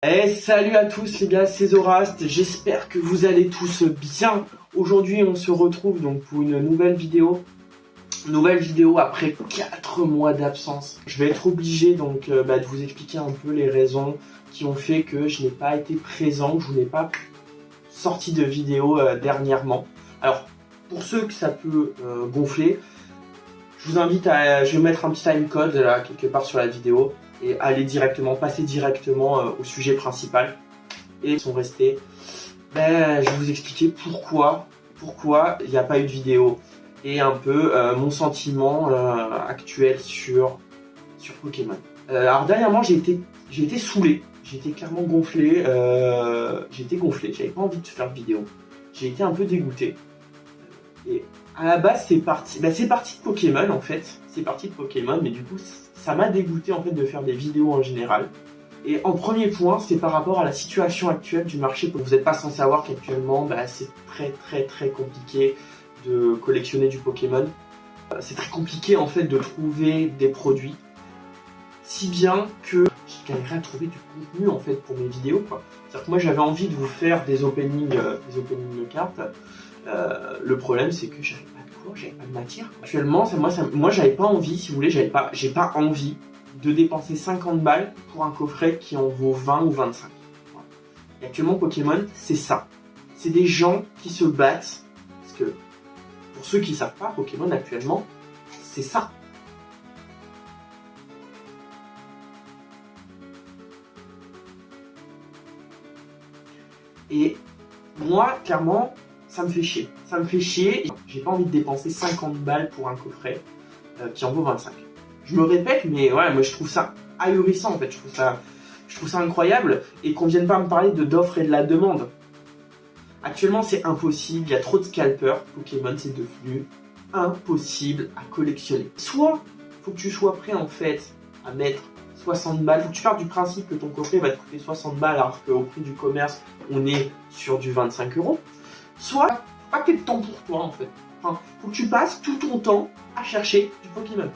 Salut à tous les gars, c'est Zorast, j'espère que vous allez tous bien. Aujourd'hui on se retrouve donc pour une nouvelle vidéo. Après 4 mois d'absence. Je vais être obligé donc de vous expliquer un peu les raisons qui ont fait que je n'ai pas été présent, que je n'ai pas sorti de vidéo dernièrement. Alors pour ceux que ça peut gonfler, je vous invite je vais mettre un petit timecode là quelque part sur la vidéo et passer directement au sujet principal. Et ils sont restés. Je vais vous expliquer pourquoi il n'y a pas eu de vidéo et un peu mon sentiment actuel sur Pokémon. Alors dernièrement j'ai été saoulé, j'ai été clairement gonflé, j'avais pas envie de faire de vidéo, j'ai été un peu dégoûté. Et à la base c'est parti de Pokémon en fait, mais du coup ça m'a dégoûté en fait de faire des vidéos en général. Et en premier point, c'est par rapport à la situation actuelle du marché. Vous n'êtes pas sans savoir qu'actuellement, c'est très compliqué de collectionner du Pokémon. C'est très compliqué en fait de trouver des produits. Si bien que j'ai galéré à trouver du contenu en fait pour mes vidéos, quoi. C'est-à-dire que moi j'avais envie de vous faire des openings de cartes. Le problème c'est que j'avais pas de quoi, j'avais pas de matière. Actuellement, moi j'avais pas envie, si vous voulez, j'ai pas envie de dépenser 50 balles pour un coffret qui en vaut 20 ou 25. Et actuellement Pokémon, c'est ça. C'est des gens qui se battent, parce que pour ceux qui ne savent pas, Pokémon actuellement, c'est ça. Et moi, clairement, ça me fait chier. J'ai pas envie de dépenser 50 balles pour un coffret qui en vaut 25. Je me répète, mais ouais, moi je trouve ça ahurissant en fait. Je trouve ça incroyable et qu'on vienne pas me parler d'offres et de la demande. Actuellement, c'est impossible. Il y a trop de scalpers. Pokémon, c'est devenu impossible à collectionner. Soit, faut que tu sois prêt en fait à mettre 60 balles. Faut que tu partes du principe que ton coffret va te coûter 60 balles alors qu'au prix du commerce, on est sur du 25 €. Soit, pas que de temps pour toi en fait. Enfin, faut que tu passes tout ton temps à chercher du Pokémon.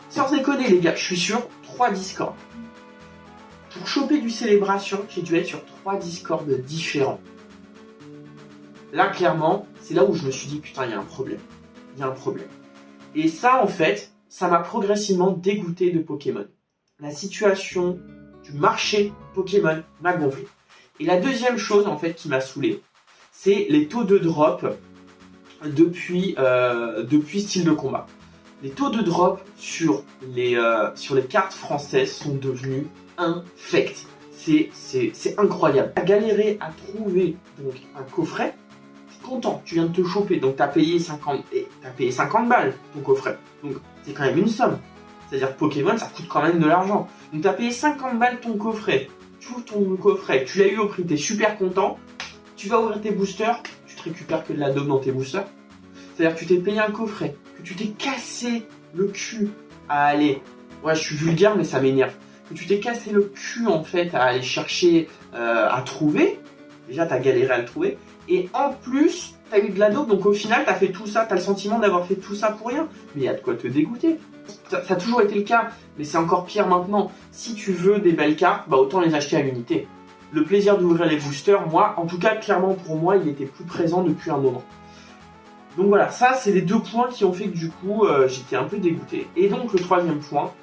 Sans déconner les gars, je suis sur 3 Discord. Pour choper du Célébration, j'ai dû être sur 3 Discord différents. Là clairement, c'est là où je me suis dit putain, il y a un problème. Et ça en fait, ça m'a progressivement dégoûté de Pokémon. La situation du marché Pokémon m'a gonflé. Et la deuxième chose en fait qui m'a saoulé, c'est les taux de drop depuis Style de Combat. Les taux de drop sur les cartes françaises sont devenus infects. C'est incroyable. Tu as galéré à trouver donc un coffret, t'es content, tu viens de te choper, donc tu as payé 50 balles ton coffret. Donc c'est quand même une somme. C'est-à-dire que Pokémon, ça coûte quand même de l'argent. Donc tu as payé 50 balles ton coffret, tu ouvres ton coffret, tu l'as eu au prix, tu es super content, tu vas ouvrir tes boosters, tu te récupères que de la daube dans tes boosters. C'est-à-dire que tu t'es payé un coffret, que tu t'es cassé le cul à aller... Ouais, je suis vulgaire, mais ça m'énerve. Que tu t'es cassé le cul, en fait, à aller chercher, à trouver. Déjà, t'as galéré à le trouver. Et en plus, t'as eu de la daube. Donc, au final, t'as fait tout ça. T'as le sentiment d'avoir fait tout ça pour rien. Mais il y a de quoi te dégoûter. Ça a toujours été le cas. Mais c'est encore pire maintenant. Si tu veux des belles cartes, autant les acheter à l'unité. Le plaisir d'ouvrir les boosters, moi, en tout cas, clairement, pour moi, il était plus présent depuis un moment. Donc voilà, ça c'est les deux points qui ont fait que du coup j'étais un peu dégoûté. Et donc le troisième point,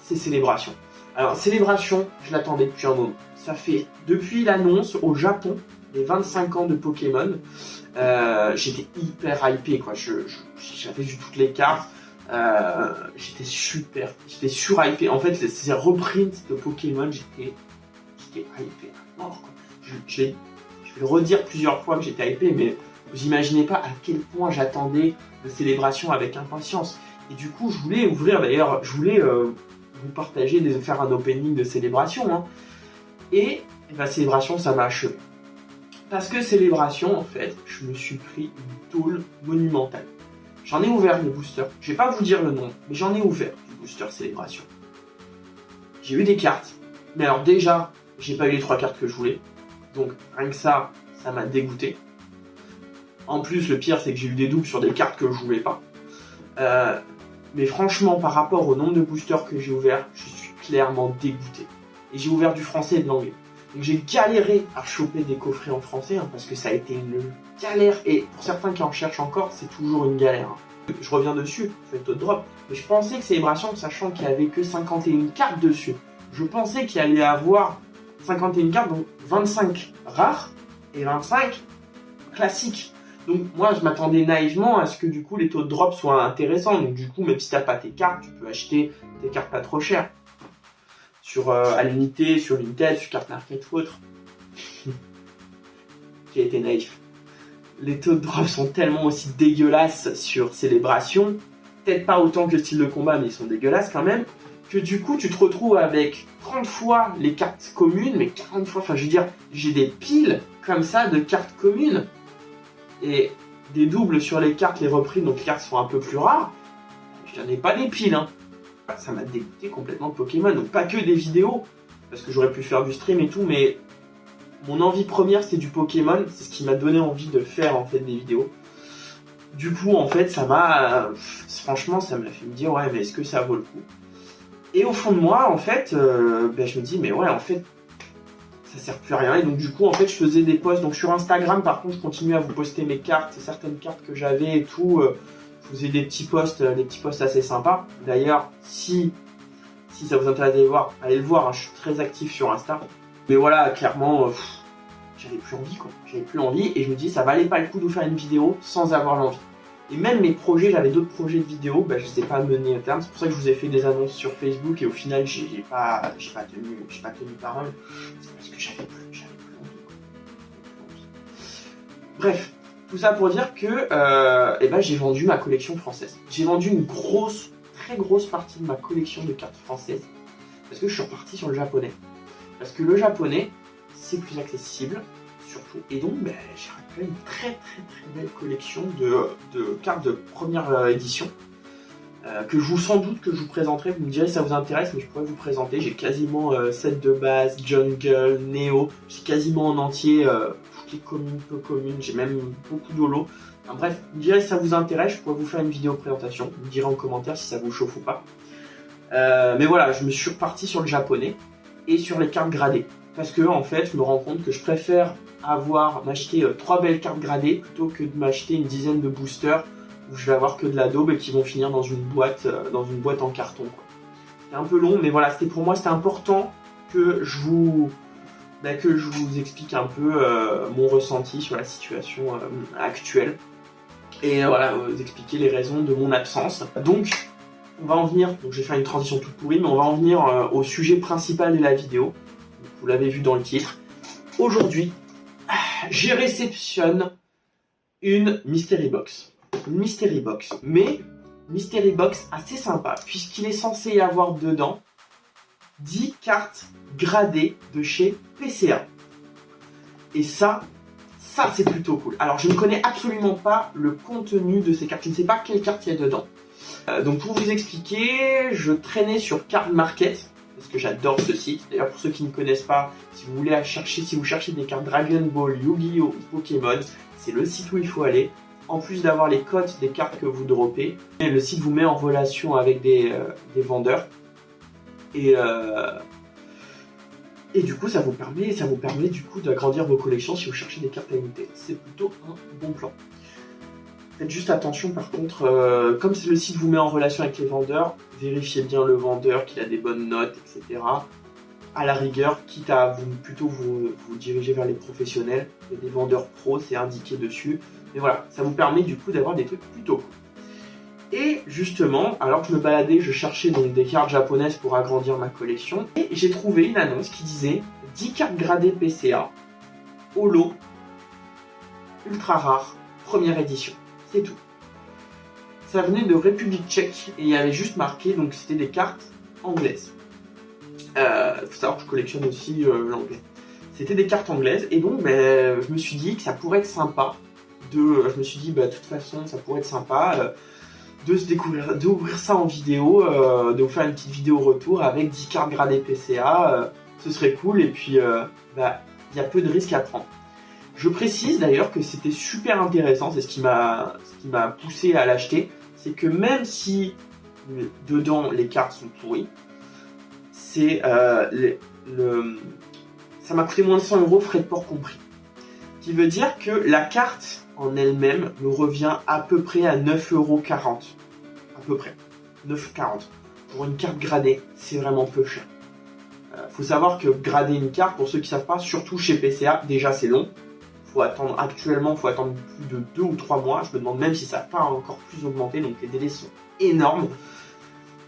c'est Célébration. Alors Célébration, je l'attendais depuis un moment. Ça fait depuis l'annonce au Japon des 25 ans de Pokémon, j'étais hyper hypé quoi. J'avais vu toutes les cartes, j'étais sur hypé. En fait ces reprints de Pokémon, j'étais hypé à mort quoi. Je vais le redire plusieurs fois que j'étais hypé, mais vous imaginez pas à quel point j'attendais de Célébration avec impatience. Et du coup, je voulais ouvrir, d'ailleurs, vous partager, faire un opening de Célébration. Hein. Et Célébration, ça m'a achevé. Parce que Célébration, en fait, je me suis pris une tôle monumentale. J'en ai ouvert le booster. Je vais pas vous dire le nom, mais j'en ai ouvert du booster Célébration. J'ai eu des cartes. Mais alors déjà, j'ai pas eu les 3 cartes que je voulais. Donc, rien que ça m'a dégoûté. En plus, le pire, c'est que j'ai eu des doubles sur des cartes que je voulais pas. Mais franchement, par rapport au nombre de boosters que j'ai ouverts, je suis clairement dégoûté. Et j'ai ouvert du français et de l'anglais. Donc j'ai galéré à choper des coffrets en français, hein, parce que ça a été une galère, et pour certains qui en cherchent encore, c'est toujours une galère. Hein. Je reviens dessus, je fais le taux de drop, mais je pensais que Célébration, sachant qu'il n'y avait que 51 cartes dessus, je pensais qu'il allait avoir 51 cartes, donc 25 rares et 25 classiques. Donc moi je m'attendais naïvement à ce que du coup les taux de drop soient intéressants. Donc du coup même si t'as pas tes cartes, tu peux acheter tes cartes pas trop chères. Sur à l'unité, sur Vinted, sur Carte Market ou autre. J'ai été naïf. Les taux de drop sont tellement aussi dégueulasses sur Célébration, peut-être pas autant que le style de combat, mais ils sont dégueulasses quand même, que du coup tu te retrouves avec 30 fois les cartes communes, mais 40 fois, enfin je veux dire, j'ai des piles comme ça de cartes communes, et des doubles sur les cartes, les reprises, donc les cartes sont un peu plus rares, je n'en ai pas des piles, hein. Ça m'a dégoûté complètement de Pokémon, donc pas que des vidéos, parce que j'aurais pu faire du stream et tout, mais mon envie première c'était du Pokémon, c'est ce qui m'a donné envie de faire en fait des vidéos. Du coup en fait ça m'a, franchement ça m'a fait me dire ouais mais est-ce que ça vaut le coup? Et au fond de moi en fait, je me dis mais ouais en fait ça sert plus à rien, et donc du coup en fait je faisais des posts, donc sur Instagram par contre je continuais à vous poster mes cartes, certaines cartes que j'avais et tout, je faisais des petits posts assez sympas. D'ailleurs si ça vous intéresse d'aller voir, allez le voir, hein, je suis très actif sur Insta. Mais voilà, clairement, j'avais plus envie quoi. J'avais plus envie et je me dis ça valait pas le coup de faire une vidéo sans avoir l'envie. Et même mes projets, j'avais d'autres projets de vidéos, je les ai pas menés à terme. C'est pour ça que je vous ai fait des annonces sur Facebook et au final j'ai pas tenu parole. C'est parce que j'avais plus envie. Bref, tout ça pour dire que j'ai vendu ma collection française. J'ai vendu une très grosse partie de ma collection de cartes françaises parce que je suis reparti sur le japonais. Parce que le japonais, c'est plus accessible, surtout. Et donc, j'ai récupéré une très belle collection de cartes de première édition. Que sans doute que je vous présenterai. Vous me direz si ça vous intéresse, mais je pourrais vous présenter. J'ai quasiment set de base, jungle, néo. J'ai quasiment en entier toutes les communes, peu communes. J'ai même beaucoup d'holo. Enfin, bref, vous me direz si ça vous intéresse. Je pourrais vous faire une vidéo présentation. Vous me direz en commentaire si ça vous chauffe ou pas. Mais voilà, je me suis reparti sur le japonais et sur les cartes gradées. Parce que en fait, je me rends compte que je préfère m'acheter 3 belles cartes gradées plutôt que de m'acheter une dizaine de boosters où je vais avoir que de la daube et qui vont finir dans une boîte en carton. C'est un peu long, mais voilà, pour moi c'était important que je vous explique un peu mon ressenti sur la situation actuelle. Et voilà, vous expliquer les raisons de mon absence. Donc, on va en venir, donc je vais faire une transition toute pourrie, mais on va en venir au sujet principal de la vidéo. Vous l'avez vu dans le titre. Aujourd'hui, je réceptionne une Mystery Box. Une Mystery Box, mais Mystery Box assez sympa, puisqu'il est censé y avoir dedans 10 cartes gradées de chez PCA. Et ça c'est plutôt cool. Alors je ne connais absolument pas le contenu de ces cartes, je ne sais pas quelle carte il y a dedans. Donc pour vous expliquer, je traînais sur Card Market, parce que j'adore ce site. D'ailleurs pour ceux qui ne connaissent pas, si vous cherchez des cartes Dragon Ball, Yu-Gi-Oh! Pokémon, c'est le site où il faut aller. En plus d'avoir les cotes des cartes que vous droppez, le site vous met en relation avec des vendeurs. Et du coup ça vous permet du coup d'agrandir vos collections si vous cherchez des cartes à unité. C'est plutôt un bon plan. Faites juste attention par contre, comme le site vous met en relation avec les vendeurs, vérifiez bien le vendeur, qu'il a des bonnes notes, etc. À la rigueur, quitte à vous diriger vers les professionnels, il y a des vendeurs pros, c'est indiqué dessus. Mais voilà, ça vous permet du coup d'avoir des trucs plutôt cool. Et justement, alors que je me baladais, je cherchais donc des cartes japonaises pour agrandir ma collection. Et j'ai trouvé une annonce qui disait 10 cartes gradées PCA, holo, ultra rare, première édition. C'est tout. Ça venait de République tchèque et il y avait juste marqué, donc c'était des cartes anglaises. Faut savoir que je collectionne aussi l'anglais. C'était des cartes anglaises et donc je me suis dit que ça pourrait être sympa. De toute façon ça pourrait être sympa d'ouvrir ça en vidéo, de vous faire une petite vidéo retour avec 10 cartes gradées PCA, ce serait cool et puis il y a peu de risques à prendre. Je précise d'ailleurs que c'était super intéressant, c'est ce qui m'a poussé à l'acheter, c'est que même si dedans les cartes sont pourries, c'est ça m'a coûté moins de 100 €, frais de port compris. Ce qui veut dire que la carte en elle-même me revient à peu près à 9,40 €. À peu près. 9,40 €. Pour une carte gradée, c'est vraiment peu cher. Faut savoir que grader une carte, pour ceux qui ne savent pas, surtout chez PCA, déjà c'est long. Actuellement, il faut attendre plus de 2 ou 3 mois. Je me demande même si ça n'a pas encore plus augmenté, donc les délais sont énormes.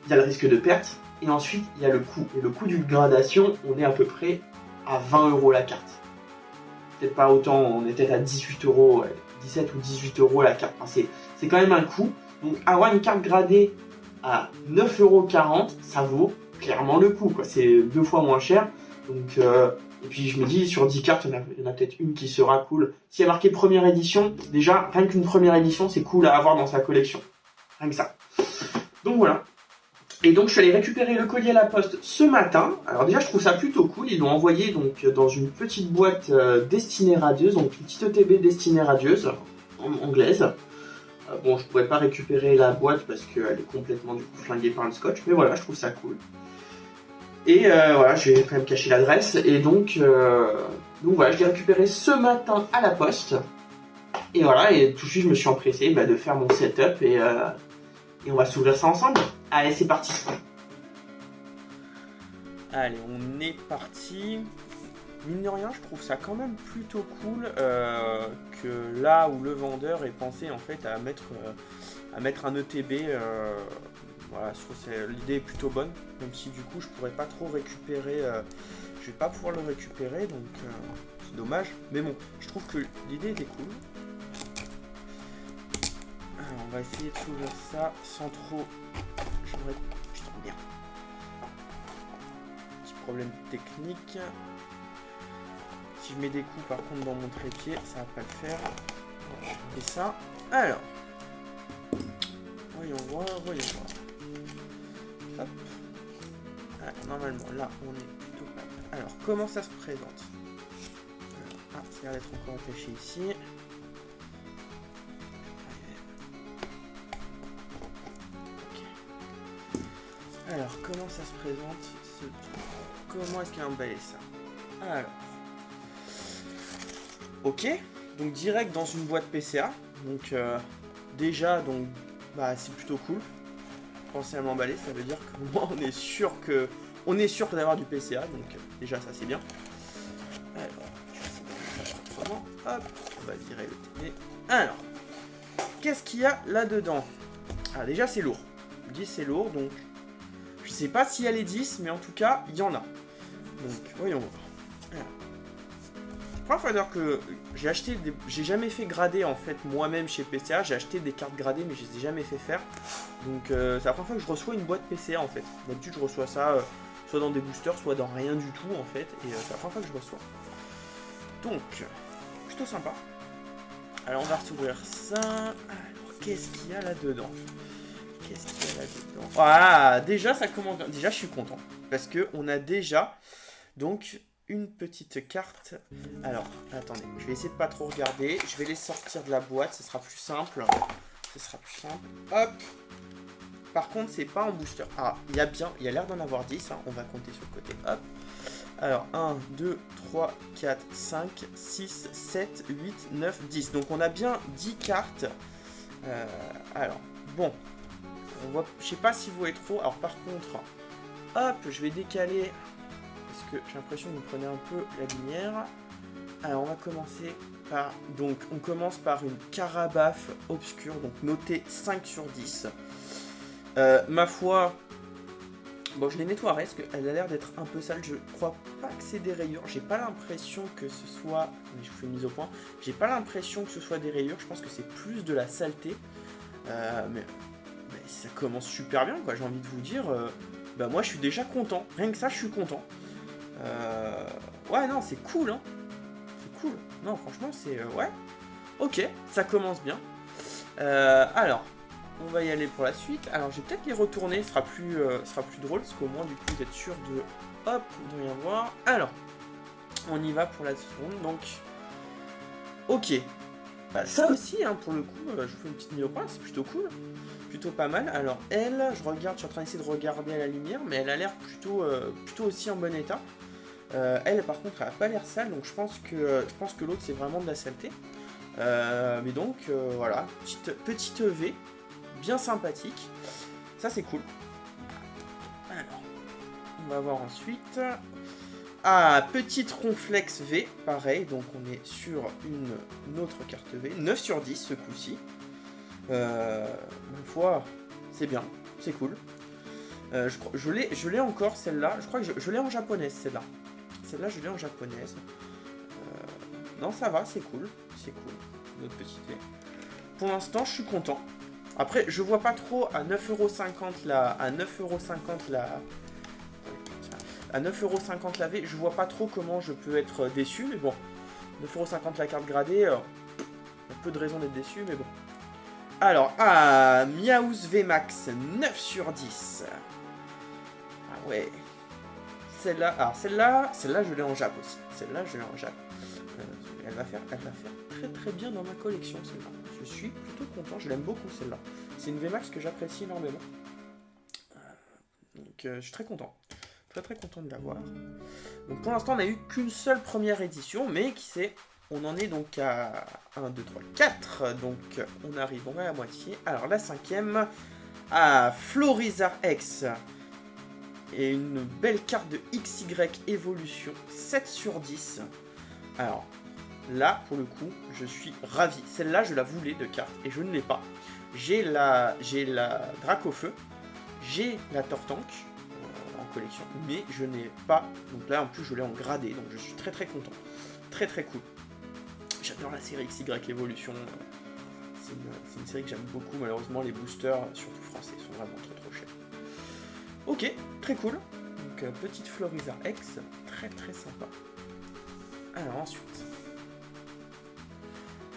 Il y a le risque de perte. Et ensuite, il y a le coût. Et le coût d'une gradation, on est à peu près à 20 € la carte. Peut-être pas autant, on est peut-être à 18 €, 17 ou 18 € la carte. Enfin, c'est quand même un coût. Donc avoir une carte gradée à 9,40 €, ça vaut clairement le coup, quoi. C'est 2 fois moins cher. Donc, et puis je me dis, sur 10 cartes, il y en a peut-être une qui sera cool. S'il y a marqué première édition, déjà, rien qu'une première édition, c'est cool à avoir dans sa collection. Rien que ça. Donc voilà. Et donc je suis allé récupérer le colis à la poste ce matin. Alors déjà je trouve ça plutôt cool. Ils l'ont envoyé donc dans une petite boîte destinée radieuse, donc une petite ETB destinée radieuse anglaise. Bon, je pourrais pas récupérer la boîte parce qu'elle est complètement du coup flinguée par le scotch, mais voilà, je trouve ça cool. Et voilà, je vais quand même cacher l'adresse. Et donc voilà, je l'ai récupéré ce matin à la poste. Et voilà, et tout de suite je me suis empressé de faire mon setup et on va s'ouvrir ça ensemble. Allez, c'est parti. Allez, on est parti. Mine de rien, je trouve ça quand même plutôt cool que là où le vendeur est pensé en fait à mettre un ETB. Voilà, je trouve que l'idée est plutôt bonne, même si du coup je pourrais pas trop récupérer. Je vais pas pouvoir le récupérer, donc c'est dommage. Mais bon, je trouve que l'idée était cool. Alors, on va essayer de s'ouvrir ça sans trop. J'aimerais. Putain, merde. Petit problème technique. Si je mets des coups par contre dans mon trépied, ça va pas le faire. On va enlever ça. Alors. Voyons voir. Hop. Alors, normalement, là, on est plutôt pas mal. Alors, comment ça se présente? Ah, ça a l'air d'être encore attaché ici. Alors, comment ça se présente ce truc? Comment est-ce qu'il a emballé ça? Alors. Ok, donc direct dans une boîte PCA. Donc déjà, donc c'est plutôt cool. Pensez à m'emballer, ça veut dire que moi on est sûr d'avoir du PCA, donc déjà ça c'est bien. Alors, je vais essayer de faire ça autrement. Hop, on va virer le télé. Alors, qu'est-ce qu'il y a là-dedans? Ah, déjà c'est lourd. Je dis c'est lourd, donc je sais pas s'il y a les 10, mais en tout cas, il y en a. Donc, voyons voir. Alors. Il faut dire que j'ai jamais fait grader en fait moi-même chez PCA. J'ai acheté des cartes gradées, mais je les ai jamais fait faire. Donc, c'est la première fois que je reçois une boîte PCA en fait. D'habitude, je reçois ça soit dans des boosters, soit dans rien du tout en fait. Et c'est la première fois que je reçois. Donc, plutôt sympa. Alors, on va s'ouvrir ça. Alors, qu'est-ce qu'il y a là-dedans? Ah, déjà ça commence bien. Déjà je suis content parce que on a déjà donc une petite carte. Alors attendez, je vais essayer de pas trop regarder. Je vais les sortir de la boîte, ce sera plus simple. Hop. Par contre c'est pas en booster. Ah, il y a l'air d'en avoir 10 hein. On va compter sur le côté. Hop. Alors 1, 2, 3, 4, 5, 6, 7, 8, 9, 10. Donc on a bien 10 cartes. Alors bon. Je sais pas si vous voyez trop. Alors par contre, hop, je vais décaler parce que j'ai l'impression que vous prenez un peu la lumière. Alors on va commencer par. Donc on commence par une Carabafe obscure, donc notée 5 sur 10. Ma foi, bon je les nettoierai parce qu'elle a l'air d'être un peu sale. Je crois pas que c'est des rayures. J'ai pas l'impression que ce soit. Je vous fais une mise au point. J'ai pas l'impression que ce soit des rayures. Je pense que c'est plus de la saleté. Mais ça commence super bien quoi, j'ai envie de vous dire, moi je suis déjà content, rien que ça je suis content. Ouais non c'est cool hein, c'est cool, non franchement c'est, ouais, ok, ça commence bien. Alors, on va y aller pour la suite, alors je vais peut-être les retourner, ce sera plus drôle, parce qu'au moins du coup vous êtes sûr de, hop, de rien voir. Alors, on y va pour la seconde, donc, ok. Ça aussi, hein, pour le coup, je vous fais une petite mise au point, c'est plutôt cool, plutôt pas mal. Alors elle, je suis en train d'essayer de regarder à la lumière, mais elle a l'air plutôt aussi en bon état. Elle, par contre, elle a pas l'air sale, donc je pense que l'autre, c'est vraiment de la saleté. Mais donc, voilà, petite V, bien sympathique. Ça, c'est cool. Alors, on va voir ensuite. Ah, petite Ronflex V, pareil, donc on est sur une autre carte V. 9 sur 10, ce coup-ci. Ma foi, c'est bien, c'est cool. Je l'ai encore, celle-là. Je crois que je l'ai en japonaise, celle-là. Celle-là, je l'ai en japonaise. Non, ça va, c'est cool. C'est cool. Notre petite V. Pour l'instant, je suis content. Après, je vois pas trop à 9,50€ la... À 9,50€ la... À 9,50€ la V, je vois pas trop comment je peux être déçu. Mais bon, 9,50€ la carte gradée, un peu de raison d'être déçu, mais bon. Alors, Miaouz VMAX, 9 sur 10. Ah ouais. Celle-là, je l'ai en Jap aussi. Celle-là, je l'ai en Jap. Elle va faire très très bien dans ma collection, celle-là. Je suis plutôt content, je l'aime beaucoup, celle-là. C'est une VMAX que j'apprécie énormément. Donc, je suis très content. Très content de l'avoir. Donc, pour l'instant, on n'a eu qu'une seule première édition, mais qui sait... On en est donc à 1, 2, 3, 4. Donc, on arrive à la moitié. Alors, la cinquième, Florizar X. Et une belle carte de XY Evolution. 7 sur 10. Alors, là, pour le coup, je suis ravi. Celle-là, je la voulais de carte et je ne l'ai pas. J'ai la Dracofeu. J'ai la Tortank en collection. Mais je n'ai pas. Donc là, en plus, je l'ai en gradé. Donc, je suis très content. Très cool. J'adore la série XY Evolution. C'est une série que j'aime beaucoup. Malheureusement, les boosters, surtout français, sont vraiment trop chers. Ok, très cool. Donc, petite Florizar X. Très sympa. Alors, ensuite.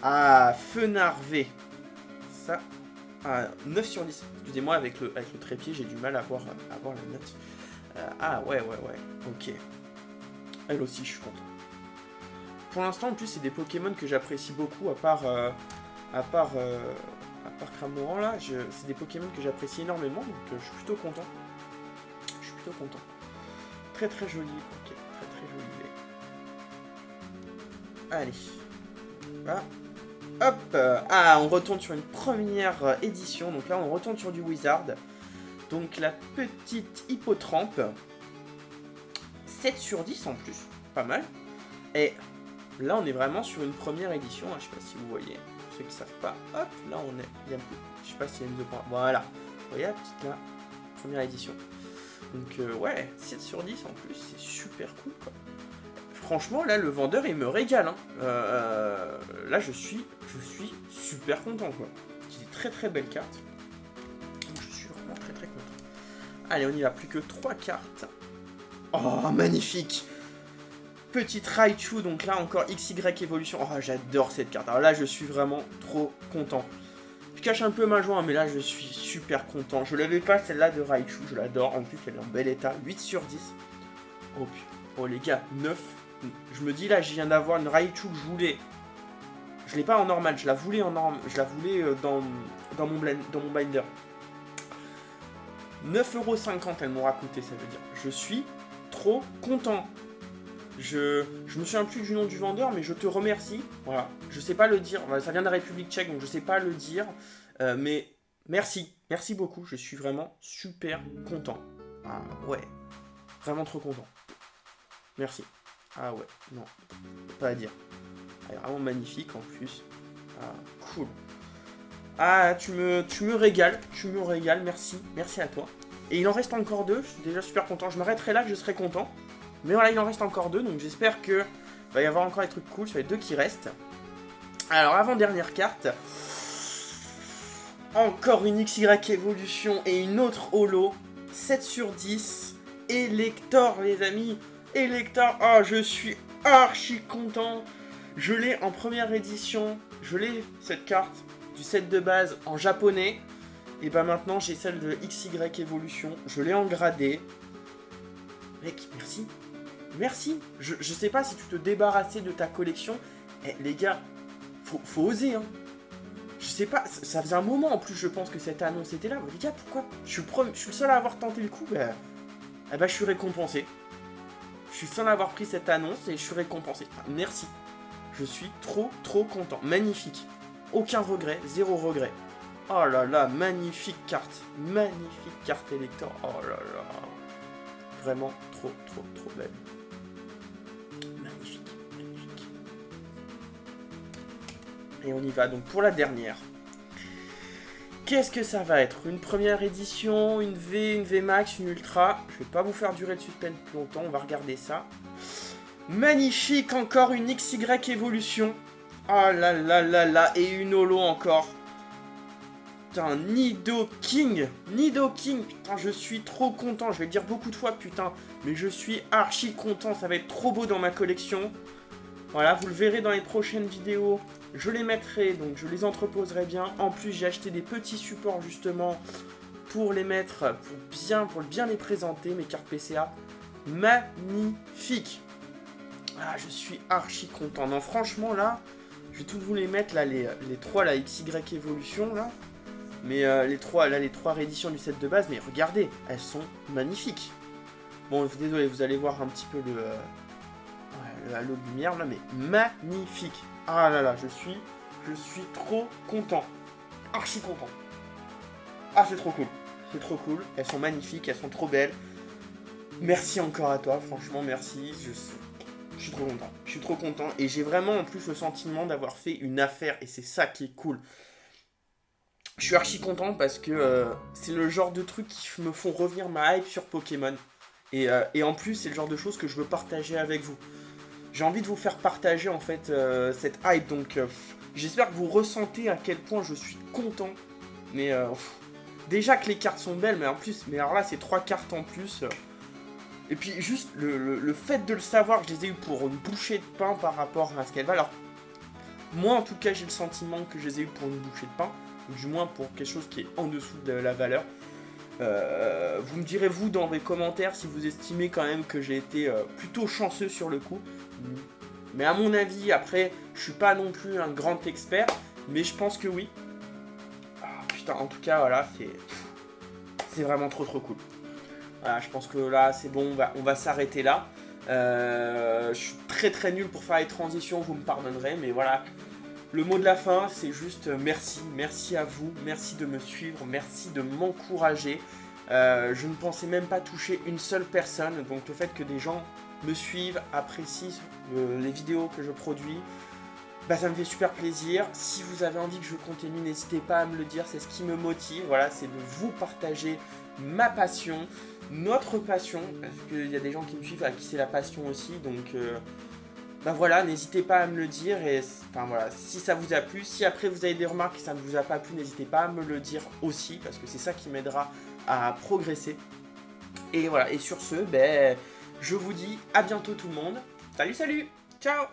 Fenard V. Ça, 9 sur 10. Excusez-moi, avec le trépied, j'ai du mal à voir la note. Ouais. Ok. Elle aussi, je suis content. Pour l'instant, en plus, c'est des Pokémon que j'apprécie beaucoup, à part Cramorant, là. C'est des Pokémon que j'apprécie énormément, donc je suis plutôt content. Très joli. Ok, très joli. Allez. Là. Hop. On retourne sur une première édition. Donc là, on retourne sur du Wizard. Donc la petite Hippotrampe. 7 sur 10 en plus. Pas mal. Et là, on est vraiment sur une première édition. Je sais pas si vous voyez. Pour ceux qui savent pas. Hop. Là, on est... Il y a un peu... Je sais pas s'il y a une mise au point. Voilà. Vous voyez la petite là. Première édition. Donc ouais, 7 sur 10 en plus. C'est super cool, quoi. Franchement, là, le vendeur, il me régale. Hein. Là, je suis super content, quoi. C'est une très belle carte. Donc, je suis vraiment très content. Allez, on y va. Plus que 3 cartes. Oh, magnifique. Petite Raichu. Donc là, encore XY Evolution. Oh, j'adore cette carte. Alors là, je suis vraiment trop content. Je cache un peu ma joie, mais là, je suis super content. Je l'avais pas, celle-là de Raichu. Je l'adore. En plus, elle est en bel état. 8 sur 10. Oh, putain. Oh, les gars, 9. Je me dis là, je viens d'avoir une Raichu que je voulais. Je l'ai pas en normal, je la voulais en normal. Je la voulais dans mon binder. 9,50€ elle m'aura coûté, ça veut dire. Je suis trop content. Je me souviens plus du nom du vendeur, mais je te remercie. Voilà, je sais pas le dire. Ça vient de la République tchèque, donc je sais pas le dire. Mais merci. Merci beaucoup. Je suis vraiment super content. Ah ouais. Vraiment trop content. Merci. Ah ouais, non, pas à dire. Elle est vraiment magnifique en plus. Ah, cool. Ah, tu me régales, merci à toi. Et il en reste encore 2, je suis déjà super content. Je m'arrêterai là que je serai content. Mais voilà, il en reste encore 2, donc j'espère que va y avoir encore des trucs cool sur les 2 qui restent. Alors, avant-dernière carte. Encore une XY Evolution et une autre holo. 7 sur 10. Elector, les amis. Elector, oh, je suis archi content. Je l'ai en première édition. Je l'ai, cette carte du set de base en japonais. Et bah maintenant, j'ai celle de XY Evolution. Je l'ai en gradé. Mec, merci. Merci. Je sais pas si tu te débarrassais de ta collection. Eh, les gars, faut oser, hein. Je sais pas, ça faisait un moment en plus, je pense que cette annonce était là. Mais les gars, pourquoi je suis le seul à avoir tenté le coup. Bah, je suis récompensé. Je suis fier d'avoir pris cette annonce et je suis récompensé. Enfin, merci. Je suis trop content. Magnifique. Aucun regret, 0 regret. Oh là là, magnifique carte. Magnifique carte Elector. Oh là là. Vraiment trop belle. Magnifique. Et on y va donc pour la dernière. Qu'est-ce que ça va être? Une première édition, une V, une V Max, une Ultra. Je vais pas vous faire durer le suspense plus longtemps, on va regarder ça. Magnifique, encore une XY Evolution. Oh là là là là, et une holo encore. Putain, Nidoking. Putain, je suis trop content. Je vais le dire beaucoup de fois, putain. Mais je suis archi content, ça va être trop beau dans ma collection. Voilà, vous le verrez dans les prochaines vidéos. Je les mettrai, donc je les entreposerai bien. En plus, j'ai acheté des petits supports justement pour les mettre, pour bien les présenter, mes cartes PCA. Magnifique. Ah, je suis archi content. Non, franchement, là, je vais toutes vous les mettre, là, les 3, la XY Evolution, là. Mais les 3 rééditions du set de base, mais regardez, elles sont magnifiques. Bon, désolé, vous allez voir un petit peu le halo de lumière, là, mais magnifique. Ah là là, je suis trop content. Archi content. Ah, c'est trop cool. C'est trop cool. Elles sont magnifiques, elles sont trop belles. Merci encore à toi, franchement, merci. Je suis trop content. Je suis trop content. Et j'ai vraiment en plus le sentiment d'avoir fait une affaire. Et c'est ça qui est cool. Je suis archi content parce que c'est le genre de trucs qui me font revenir ma hype sur Pokémon. Et en plus, c'est le genre de choses que je veux partager avec vous. J'ai envie de vous faire partager en fait cette hype. Donc j'espère que vous ressentez à quel point je suis content. Mais déjà que les cartes sont belles, mais en plus, alors là c'est 3 cartes en plus. Et puis juste le fait de le savoir, je les ai eu pour une bouchée de pain par rapport à ce qu'elle valent. Alors moi en tout cas j'ai le sentiment que je les ai eu pour une bouchée de pain. Ou du moins pour quelque chose qui est en dessous de la valeur. Vous me direz vous dans les commentaires si vous estimez quand même que j'ai été plutôt chanceux sur le coup. Mais à mon avis, après, je suis pas non plus un grand expert, mais je pense que oui. Ah, putain, en tout cas, voilà, c'est vraiment trop cool. Voilà, je pense que là, c'est bon, on va s'arrêter là. Je suis très nul pour faire les transitions, vous me pardonnerez, mais voilà. Le mot de la fin, c'est juste merci. Merci à vous, merci de me suivre, merci de m'encourager. Je ne pensais même pas toucher une seule personne, donc le fait que des gens me suivent, apprécient les vidéos que je produis, bah, ça me fait super plaisir. Si vous avez envie que je continue, n'hésitez pas à me le dire, c'est ce qui me motive. Voilà, c'est de vous partager ma passion, notre passion, parce qu'il y a des gens qui me suivent à qui c'est la passion aussi, donc bah voilà, n'hésitez pas à me le dire. Et enfin voilà, si ça vous a plu, si après vous avez des remarques et ça ne vous a pas plu, n'hésitez pas à me le dire aussi, parce que c'est ça qui m'aidera à progresser. Et voilà, et sur ce, ben, je vous dis à bientôt tout le monde. Salut, ciao!